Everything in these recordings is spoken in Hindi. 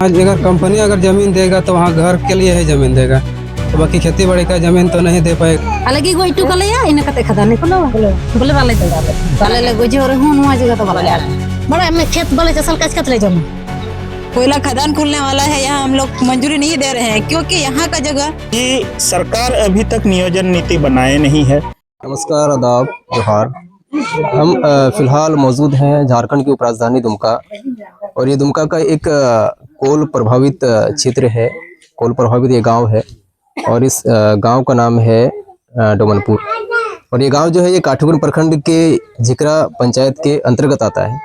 आज अगर कंपनी अगर जमीन देगा तो वहाँ घर के लिए ही जमीन देगा, तो बाकी खेती बाड़ी का जमीन तो नहीं दे पाएगा। अलग गो इटू कले या इन कते खदाने को बोले वाले वाले ले गोजे और हूं नुआ जगह तो वाले बड़ा में खेत बोले चल कच ले जम कोयला खदान खुलने वाला है। यहाँ हम लोग मंजूरी नहीं दे रहे हैं क्योंकि यहाँ का जगह कि सरकार अभी तक नियोजन नीति बनाए नहीं है। नमस्कार, आदाब, जोहार। हम फिलहाल मौजूद हैं झारखंड की उपराजधानी दुमका, और ये दुमका का एक कोल प्रभावित क्षेत्र है। कोल प्रभावित ये गांव है और इस गांव का नाम है डोमनपुर। और ये गांव जो है ये काठीगुंड प्रखंड के झिकरा पंचायत के अंतर्गत आता है।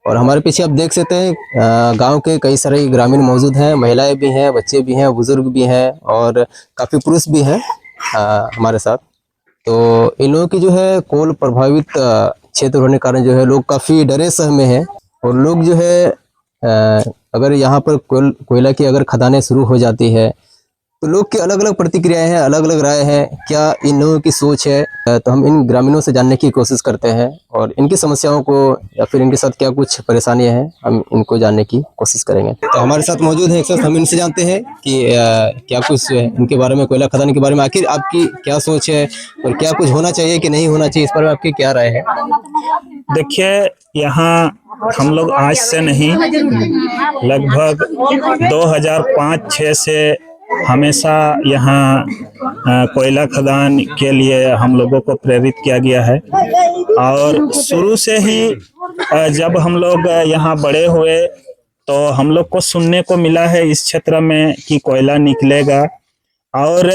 और हमारे पीछे आप देख सकते हैं गांव के कई सारे ग्रामीण मौजूद हैं, महिलाएं भी हैं, बच्चे भी हैं, बुजुर्ग भी हैं और काफ़ी पुरुष भी हैं हमारे साथ। तो इन लोगों की जो है कोल प्रभावित क्षेत्र होने के कारण जो है लोग काफ़ी डरे सहमे हैं। और लोग जो है अगर यहाँ पर कोयला की अगर खदानें शुरू हो जाती है तो लोग की अलग अलग प्रतिक्रियाएं हैं, अलग अलग राय है, क्या इन लोगों की सोच है। तो हम इन ग्रामीणों से जानने की कोशिश करते हैं और इनकी समस्याओं को या फिर इनके साथ क्या कुछ परेशानियां हैं हम इनको जानने की कोशिश करेंगे। तो हमारे साथ मौजूद है एक साथ, हम इनसे जानते हैं कि क्या कुछ इनके बारे में, कोयला खदान के बारे में आखिर आपकी क्या सोच है और क्या कुछ होना चाहिए कि नहीं होना चाहिए, इस पर आपकी क्या राय है। देखिए, यहाँ हम लोग आज से नहीं, लगभग 2005-6 से हमेशा यहाँ कोयला खदान के लिए हम लोगों को प्रेरित किया गया है। और शुरू से ही जब हम लोग यहाँ बड़े हुए तो हम लोग को सुनने को मिला है इस क्षेत्र में कि कोयला निकलेगा। और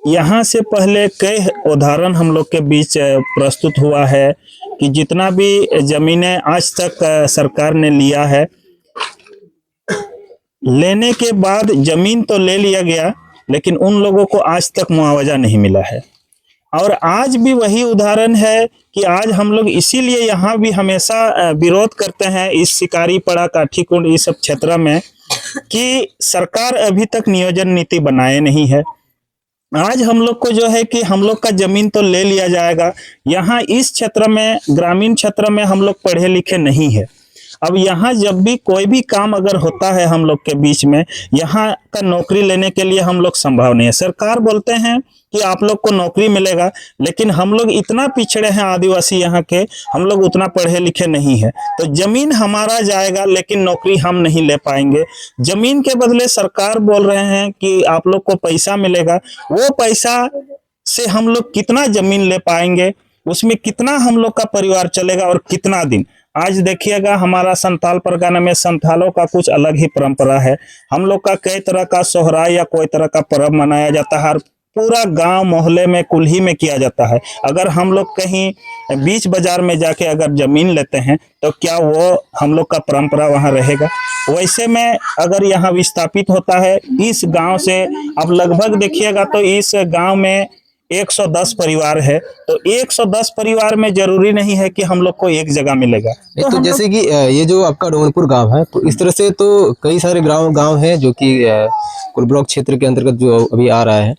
यहाँ से पहले कई उदाहरण हम लोग के बीच प्रस्तुत हुआ है कि जितना भी जमीनें आज तक सरकार ने लिया है, लेने के बाद जमीन तो ले लिया गया लेकिन उन लोगों को आज तक मुआवजा नहीं मिला है। और आज भी वही उदाहरण है कि आज हम लोग इसीलिए यहाँ भी हमेशा विरोध करते हैं इस शिकारी पड़ा, काठीकुंड, इस सब क्षेत्र में, कि सरकार अभी तक नियोजन नीति बनाए नहीं है। आज हम लोग को जो है कि हम लोग का जमीन तो ले लिया जाएगा। यहाँ इस क्षेत्र में, ग्रामीण क्षेत्र में हम लोग पढ़े लिखे नहीं है। अब यहाँ जब भी कोई भी काम अगर होता है हम लोग के बीच में, यहाँ का नौकरी लेने के लिए हम लोग संभव नहीं है। सरकार बोलते हैं कि आप लोग को नौकरी मिलेगा, लेकिन हम लोग इतना पिछड़े हैं आदिवासी यहाँ के, हम लोग उतना पढ़े लिखे नहीं है। तो जमीन हमारा जाएगा लेकिन नौकरी हम नहीं ले पाएंगे। जमीन के बदले सरकार बोल रहे हैं कि आप लोग को पैसा मिलेगा। वो पैसा से हम लोग कितना जमीन ले पाएंगे, उसमें कितना हम लोग का परिवार चलेगा और कितना दिन। आज देखिएगा, हमारा संथाल परगना में संथालों का कुछ अलग ही परंपरा है। हम लोग का कई तरह का सोहराय या कोई तरह का पर्व मनाया जाता है, पूरा गांव मोहल्ले में, कुल्ही में किया जाता है। अगर हम लोग कहीं बीच बाजार में जाके अगर जमीन लेते हैं तो क्या वो हम लोग का परंपरा वहां रहेगा? वैसे में अगर यहाँ विस्थापित होता है इस गांव से, अब लगभग देखिएगा तो इस गांव में 110 परिवार है। तो 110 परिवार में जरूरी नहीं है कि हम लोग को एक जगह मिलेगा। तो जैसे कि ये जो आपका डोमनपुर गांव है, तो इस तरह से तो कई सारे गांव हैं जो कि कुल ब्लॉक क्षेत्र के अंतर्गत जो अभी आ रहा है।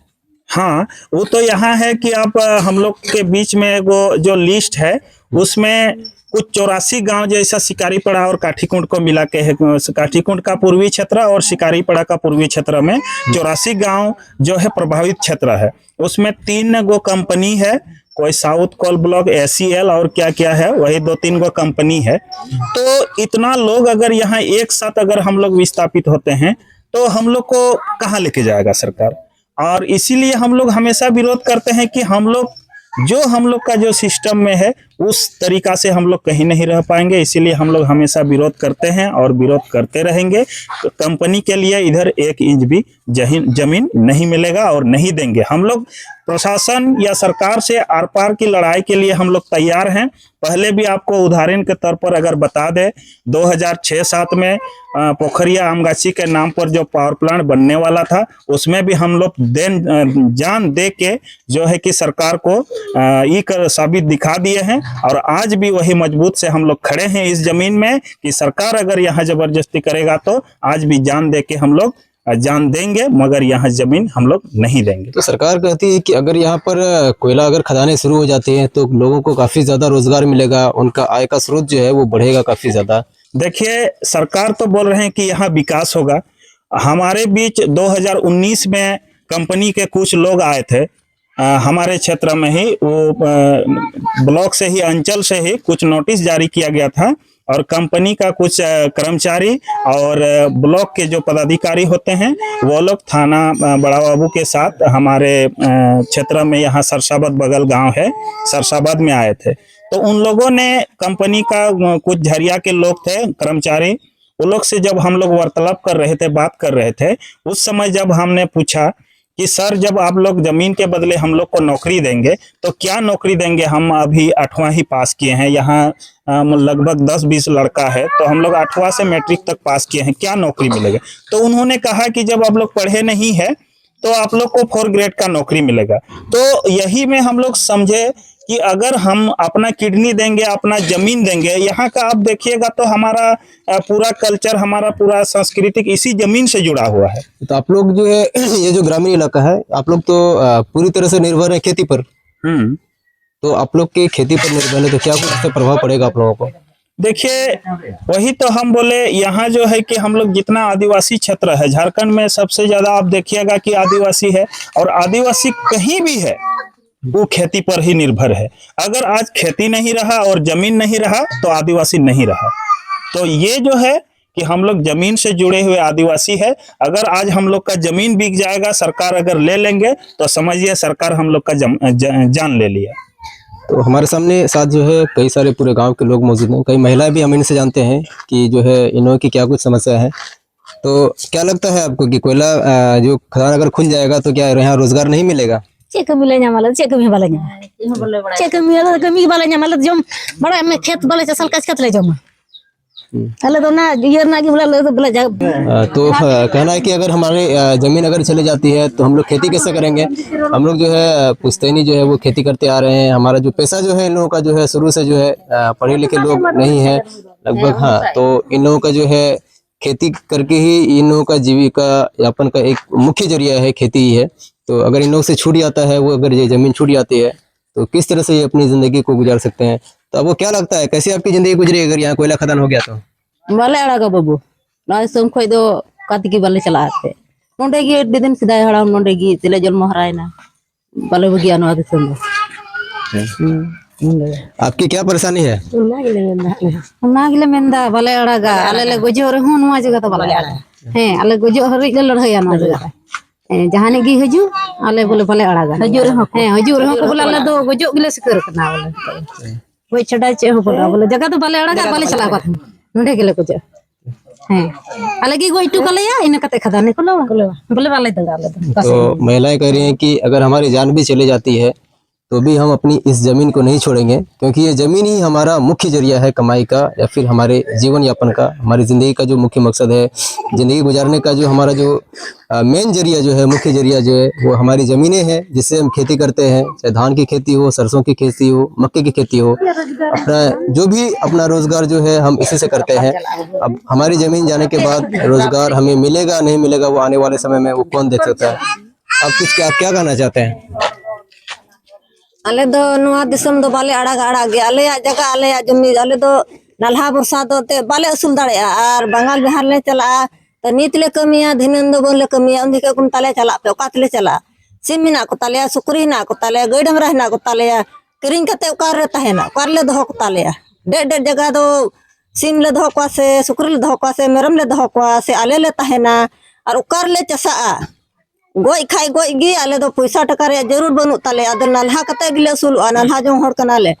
हाँ, वो तो यहाँ है कि आप हम लोग के बीच में वो जो लिस्ट है उसमें कुछ 84 गांव जैसा शिकारी पड़ा और काठीकुंड को मिला के है। काठीकुंड का पूर्वी क्षेत्र और शिकारी पड़ा का पूर्वी क्षेत्र में 84 गांव जो है प्रभावित क्षेत्र है। उसमें 3 गो कंपनी है, कोई साउथ कोल ब्लॉक, ACL और क्या क्या है, वही 2-3 गो कंपनी है। तो इतना लोग अगर यहाँ एक साथ अगर हम लोग विस्थापित होते हैं तो हम लोग को कहाँ लेके जाएगा सरकार? और इसीलिए हम लोग हमेशा विरोध करते हैं कि हम लोग का जो सिस्टम में है उस तरीका से हम लोग कहीं नहीं रह पाएंगे। इसीलिए हम लोग हमेशा विरोध करते हैं और विरोध करते रहेंगे। तो कंपनी के लिए इधर 1 इंच भी जमीन नहीं मिलेगा और नहीं देंगे। हम लोग प्रशासन या सरकार से आर पार की लड़ाई के लिए हम लोग तैयार हैं। पहले भी आपको उदाहरण के तौर पर अगर बता दें, 2006-7 में पोखरिया आमगाछी के नाम पर जो पावर प्लांट बनने वाला था, उसमें भी हम लोग जान दे के जो है कि सरकार को साबित दिखा दिए हैं। और आज भी वही मजबूत से हम लोग खड़े हैं इस जमीन में कि सरकार अगर यहाँ जबरदस्ती करेगा तो आज भी जान दे के हम लोग जान देंगे, मगर यहाँ जमीन हम लोग नहीं देंगे। तो सरकार कहती है कि अगर यहाँ पर कोयला अगर खदानें शुरू हो जाती हैं तो लोगों को काफी ज्यादा रोजगार मिलेगा, उनका आय का स्रोत जो है वो बढ़ेगा काफी ज्यादा। देखिए, सरकार तो बोल रहे हैं कि यहाँ विकास होगा, हमारे बीच 2019 में कंपनी के कुछ लोग आए थे हमारे क्षेत्र में ही, वो ब्लॉक से ही, अंचल से ही कुछ नोटिस जारी किया गया था और कंपनी का कुछ कर्मचारी और ब्लॉक के जो पदाधिकारी होते हैं वो लोग थाना बड़ा बाबू के साथ हमारे क्षेत्र में, यहाँ सरसाबाद बगल गांव है, सरसाबाद में आए थे। तो उन लोगों ने कंपनी का कुछ झरिया के लोग थे कर्मचारी, वो लोग से जब हम लोग वार्तालाप कर रहे थे, बात कर रहे थे, उस समय जब हमने पूछा कि सर जब आप लोग जमीन के बदले हम लोग को नौकरी देंगे तो क्या नौकरी देंगे, हम अभी 8वां ही पास किए हैं, यहाँ लगभग 10-20 लड़का है, तो हम लोग 8वां से मैट्रिक तक पास किए हैं, क्या नौकरी मिलेगा। तो उन्होंने कहा कि जब आप लोग पढ़े नहीं है तो आप लोग को 4 ग्रेड का नौकरी मिलेगा। तो यही में हम लोग समझे कि अगर हम अपना किडनी देंगे, अपना जमीन देंगे, यहाँ का आप देखिएगा तो हमारा पूरा कल्चर, हमारा पूरा सांस्कृतिक इसी जमीन से जुड़ा हुआ है। तो आप लोग जो है ये जो ग्रामीण इलाका है, आप लोग तो पूरी तरह से निर्भर है खेती पर। तो आप लोग के खेती पर निर्भर है, तो क्या कुछ इससे प्रभाव पड़ेगा आप लोगों को? देखिए वही तो हम बोले, यहाँ जो है कि हम लोग जितना आदिवासी क्षेत्र है झारखंड में, सबसे ज्यादा आप देखिएगा कि आदिवासी है, और आदिवासी कहीं भी है वो खेती पर ही निर्भर है। अगर आज खेती नहीं रहा और जमीन नहीं रहा तो आदिवासी नहीं रहा। तो ये जो है कि हम लोग जमीन से जुड़े हुए आदिवासी है। अगर आज हम लोग का जमीन बिक जाएगा, सरकार अगर ले लेंगे, तो समझिए सरकार हम लोग का जान ले लिया। तो हमारे सामने साथ जो है कई सारे पूरे गांव के लोग मौजूद हैं, कई महिलाएं भी हम इनसे जानते हैं कि जो है इन्हों की क्या कुछ समस्या है। तो क्या लगता है आपको कि कोयला जो खदान अगर खुल जाएगा तो क्या यहाँ रोजगार नहीं मिलेगा? चेक कमी ᱧᱟᱢᱟᱞᱮ चेक कमी वाला ᱧᱟᱢᱟ चेक कमी वाला ᱧᱟᱢᱟᱞᱮ जम बड़ा में खेत वाले चसल कच ले जमा अले तो ना ये ना कि बोला तो कहना है कि अगर हमारे जमीन अगर चले जाती है तो हम लोग खेती कैसे करेंगे? हम लोग जो है पुश्तैनी जो है वो खेती करते आ रहे हैं। हमारा जो पेशा जो है इन लोगों का जो है शुरू से जो है पढ़े लिखे लोग नहीं है लगभग। हाँ, तो इन लोगों का जो है खेती करके ही इन लोगों का जीविका यापन का एक मुख्य जरिया है, खेती ही है। तो अगर इन लोगों से छूट जाता है, वो अगर ये जमीन छूट जाती है तो किस तरह से ये अपनी जिंदगी को गुजार सकते हैं? तो आपको क्या लगता है कैसे आपकी जिंदगी गुजरी अगर यहाँ कोयला खदान हो गया तो? बाले अड़ागा बाबू ना सोम खोय दो काती की बाले चला आते नोंडे गी एडी दिन सिदाय हड़ाम नोंडे गी तिले जन्म हरायना बाले बगिया नो आदि सुन आपकी क्या परेशानी है? ना गिले मेंदा बाले अड़ागा आले ले गोजो रे हुन नुआ जगह तो बाले अड़ागा हैं आले गोजो हरि ले लड़हया नो जगह जहाने गी हजू आले बोले बाले अड़ागा हजू रे को बोला आले दो गोजो गिले सिकर कना बोले कोई छड़ा चे हो बोला जगह तो बाले अड़ागा बाले चला का नोंडे गिले को जे हैं आले गी गोई टू कलया इन कते खदाने को बोले बाले दंगा आले तो महिलाएं कह रही हैं कि अगर हमारी जान भी चली जाती है तो भी हम अपनी इस जमीन को नहीं छोड़ेंगे, क्योंकि ये जमीन ही हमारा मुख्य जरिया है कमाई का या फिर हमारे जीवन यापन का, हमारी जिंदगी का जो मुख्य मकसद है, जिंदगी गुजारने का जो हमारा जो मेन जरिया जो है, मुख्य जरिया जो है वो हमारी ज़मीनें हैं जिससे हम खेती करते हैं, चाहे धान की खेती हो, सरसों की खेती हो, मक्के की खेती हो, अपना जो भी अपना रोजगार जो है हम इसी से करते हैं। अब हमारी ज़मीन जाने के बाद रोजगार हमें मिलेगा नहीं मिलेगा वो आने वाले समय में वो कौन देख सकता है। आप क्या कहना चाहते हैं? आले दो नुआ दिसम दो बाले अड़ागे आले जगह आले जमी आले दो नालहा बरसा दो ते बाले असुल दाड़े आर बंगाल बिहार ले चला तो नीत ले कमिया धिनन दो बोले कमिया उन के कुम ताले चला पे ओकात ले चला सिम ना को ताले सुकुरी ना को ताले गई डमरा ना को ताले किरिंग कते ओकार रे तहेना ओकार ले दो को ताले डे जगह दो सिम ले दो को से सुकुरी ले दो को से मेरम ले दो को से आले ले तहेना और ओकार ले चसा गोई खाई गोई गी आले दो पैसा टका रे जरूर बनू ताले आदो नालहा कते गिले सुल नालहा जो हड़ कनाले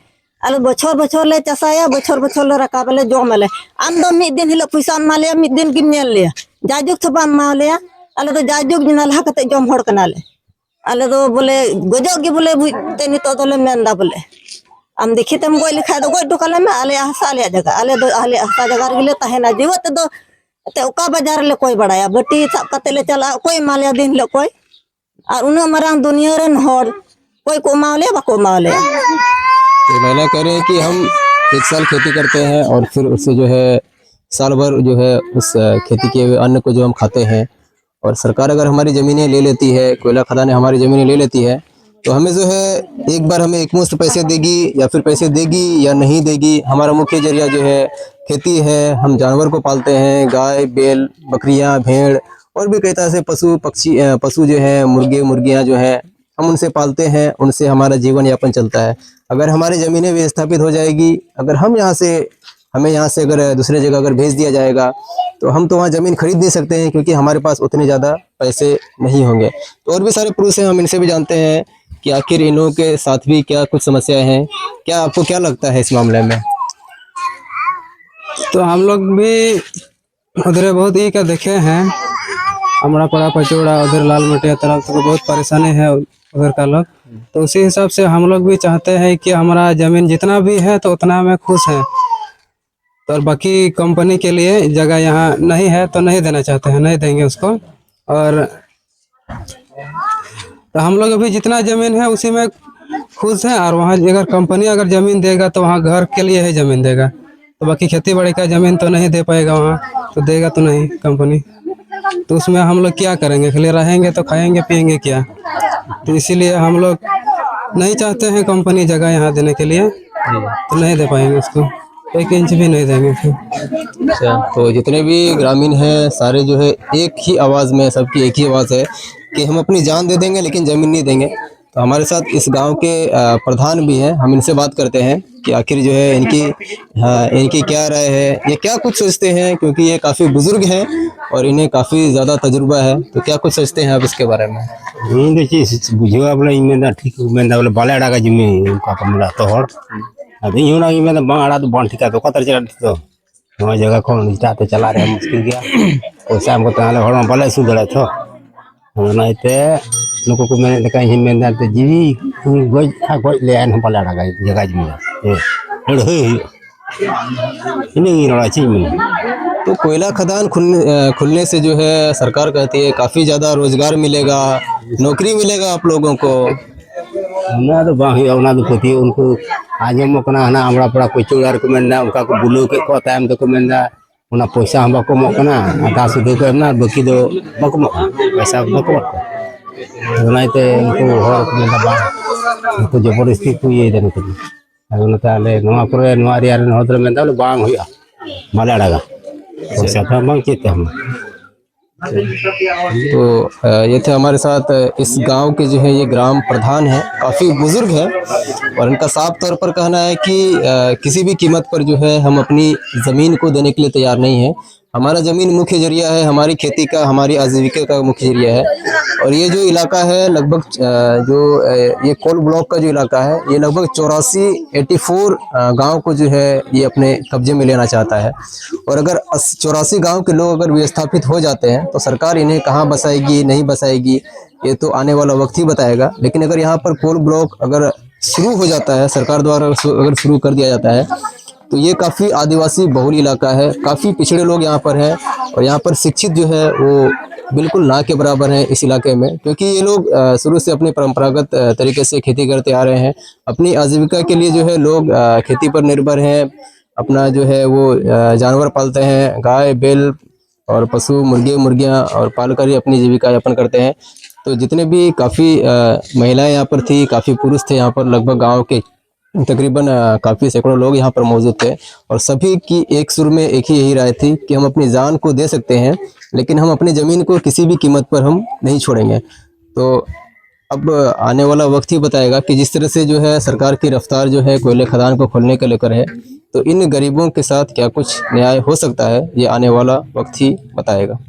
आले बछर ले चसाया बछर ले रकाबले जोमले आम दो मिद दिन हिलो पैसा माले मिद दिन गिन नेल ले जाजुक थबा माले आले दो जाजुक नालहा कते जोम हड़ कनाले आले दो बोले गजो गी बोले बुते नितो दोले मेंदा बोले आम देखि तम गोई लिखा दो गोई टोकाले में आले हसा ले जगह आले दो आले हसा जगह गिले तहेना जीवत दो ते ओका बाजार ले कोई बड़ाया बटी सब कते ले चला कोई मालिया दिन ले कोई और उन मरांग दुनिया रन होड़ कोई को मावले बाको मावले। तो महिला कह रहे हैं कि हम 1 साल खेती करते हैं और फिर उससे जो है साल भर जो है उस खेती के अन्न को जो हम खाते हैं, और सरकार अगर हमारी ज़मीनें ले लेती है, कोयला खदानें हमारी ज़मीनें ले लेती है, तो हमें जो है एक बार हमें एकमुश्त पैसे देगी या फिर पैसे देगी या नहीं देगी। हमारा मुख्य जरिया जो है खेती है, हम जानवर को पालते हैं, गाय बैल बकरियां भेड़, और भी कई तरह से पशु पक्षी पशु जो है, मुर्गे मुर्गियां जो है, हम उनसे पालते हैं, उनसे हमारा जीवन यापन चलता है। अगर हमारी ज़मीनें विस्थापित हो जाएगी, अगर हमें यहाँ से अगर दूसरे जगह अगर भेज दिया जाएगा, तो हम तो वहाँ ज़मीन खरीद नहीं सकते हैं, क्योंकि हमारे पास उतने ज़्यादा पैसे नहीं होंगे। तो और भी सारे पुरुष हैं, हम इनसे भी जानते हैं कि आखिर इन लोगों के साथ भी क्या कुछ समस्याएं हैं। क्या आपको क्या लगता है इस मामले में? तो हम लोग भी उधर बहुत ही का देखे हैं, हमारा पड़ा पचौड़ा उधर लाल मटिया तरफ तो बहुत परेशानी है उधर का लोग। तो उसी हिसाब से हम लोग भी चाहते हैं कि हमारा जमीन जितना भी है तो उतना में खुश है। तो और बाकी कंपनी के लिए जगह यहाँ नहीं है तो नहीं देना चाहते हैं, नहीं देंगे उसको। और तो हम लोग अभी जितना जमीन है उसी में खुश है। और वहाँ अगर कंपनी अगर जमीन देगा तो वहाँ घर के लिए ही जमीन देगा, तो बाकी खेती बाड़ी का जमीन तो नहीं दे पाएगा वहाँ, तो देगा तो नहीं कंपनी। तो उसमें हम लोग क्या करेंगे, खाली रहेंगे तो खाएंगे पिएंगे क्या। तो इसीलिए हम लोग नहीं चाहते हैं कंपनी जगह यहाँ देने के लिए, तो नहीं दे पाएंगे उसको, 1 इंच भी नहीं देंगे फिर। अच्छा, तो जितने भी ग्रामीण हैं सारे जो है एक ही आवाज़ में, सबकी एक ही आवाज़ है कि हम अपनी जान दे देंगे लेकिन ज़मीन नहीं देंगे। तो हमारे साथ इस गांव के प्रधान भी हैं, हम इनसे बात करते हैं कि आखिर जो है इनकी क्या राय है, ये क्या कुछ सोचते हैं, क्योंकि ये काफ़ी बुजुर्ग हैं और इन्हें काफ़ी ज़्यादा तजुर्बा है। तो क्या कुछ सोचते हैं आप इसके बारे में? बुझे बोले इमें ठीक बोले बाले अड़ा का जिम्मे उनका कमरा तो हर अभी यूं ना इमें बांग अड़ा तो बांग ठिका तो कतर चला तो नवा जगह को निटा तो चला रहे मुश्किल गया पैसा हमको ताले हर बाले सुधरे तो ना इते नुको को मैंने देखा ही में तो जीवी गोज गोज ले आन बाले अड़ा का जगह जिम्मे ए इन्हीं नड़ा चीज में। तो कोयला खदान खुलने से जो है सरकार कहती है काफ़ी ज़्यादा रोजगार मिलेगा, नौकरी मिलेगा आप लोगों को। ना तो बांग हुआ ना तो पति उनको आजम को ना हमरा पड़ा कोई चौड़ार को मेंदा उनका को बुलो के को टाइम तो को मेंदा उना पैसा हम को मो कना आधा सुधे को ना बाकी दो बको पैसा बको उनाइते उनको हर को मेंदा बा उनको जबरदस्ती को ये देने को अगुन ताले नवा करे नवा रियार होदर मेंदा बांग हुआ माले अड़ागा पैसा तो बांग चेते हम। तो ये थे हमारे साथ इस गांव के जो है ये ग्राम प्रधान है, काफ़ी बुजुर्ग है और इनका साफ तौर पर कहना है कि किसी भी कीमत पर जो है हम अपनी ज़मीन को देने के लिए तैयार नहीं है। हमारा ज़मीन मुख्य जरिया है, हमारी खेती का, हमारी आजीविका का मुख्य जरिया है। और ये जो इलाका है लगभग ये कोल ब्लॉक का जो इलाका है ये लगभग 84 गांव को जो है ये अपने कब्जे में लेना चाहता है। और अगर 84 गांव के लोग अगर विस्थापित हो जाते हैं तो सरकार इन्हें कहाँ बसाएगी नहीं बसाएगी ये तो आने वाला वक्त ही बताएगा। लेकिन अगर यहाँ पर कोल ब्लॉक अगर शुरू हो जाता है, सरकार द्वारा अगर शुरू कर दिया जाता है, तो ये काफ़ी आदिवासी बहुल इलाका है, काफ़ी पिछड़े लोग यहाँ पर हैं और यहाँ पर शिक्षित जो है वो बिल्कुल ना के बराबर हैं इस इलाके में, क्योंकि ये लोग शुरू से अपने परंपरागत तरीके से खेती करते आ रहे हैं। अपनी आजीविका के लिए जो है लोग खेती पर निर्भर हैं, अपना जो है वो जानवर पालते हैं, गाय बैल और पशु मुर्गे मुर्गियाँ और पाल कर ही अपनी जीविका यापन करते हैं। तो जितने भी काफ़ी महिलाएं यहाँ पर थी, काफ़ी पुरुष थे यहाँ पर, लगभग गाँव के तकरीबन काफ़ी सैकड़ों लोग यहाँ पर मौजूद थे और सभी की एक सुर में एक ही यही राय थी कि हम अपनी जान को दे सकते हैं लेकिन हम अपनी ज़मीन को किसी भी कीमत पर हम नहीं छोड़ेंगे। तो अब आने वाला वक्त ही बताएगा कि जिस तरह से जो है सरकार की रफ्तार जो है कोयले खदान को खोलने के लेकर है, तो इन गरीबों के साथ क्या कुछ न्याय हो सकता है ये आने वाला वक्त ही बताएगा।